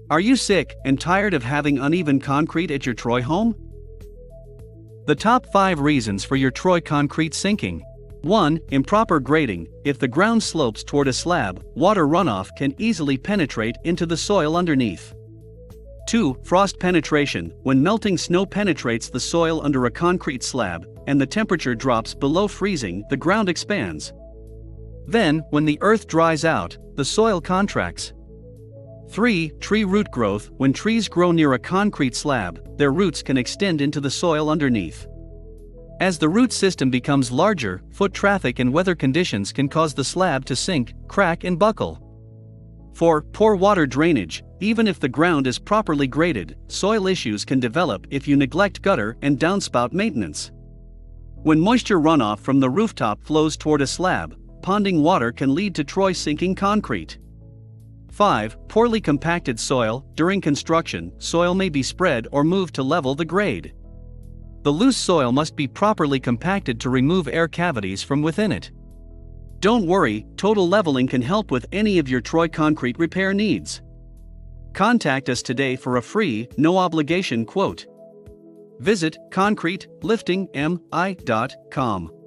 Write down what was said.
Are you sick and tired of having uneven concrete at your Troy home? The top 5 reasons for your Troy concrete sinking. 1. Improper grading. If the ground slopes toward a slab, water runoff can easily penetrate into the soil underneath. 2. Frost penetration. When melting snow penetrates the soil under a concrete slab, and the temperature drops below freezing, the ground expands. Then, when the earth dries out, the soil contracts. 3. Tree root growth. When trees grow near a concrete slab, their roots can extend into the soil underneath. As the root system becomes larger, foot traffic and weather conditions can cause the slab to sink, crack and buckle. 4. Poor water drainage. Even if the ground is properly graded, soil issues can develop if you neglect gutter and downspout maintenance. When moisture runoff from the rooftop flows toward a slab, ponding water can lead to Troy sinking concrete. 5. Poorly compacted soil. During construction, soil may be spread or moved to level the grade. The loose soil must be properly compacted to remove air cavities from within it. Don't worry, Total Leveling can help with any of your Troy concrete repair needs. Contact us today for a free, no-obligation quote. Visit concreteliftingmi.com.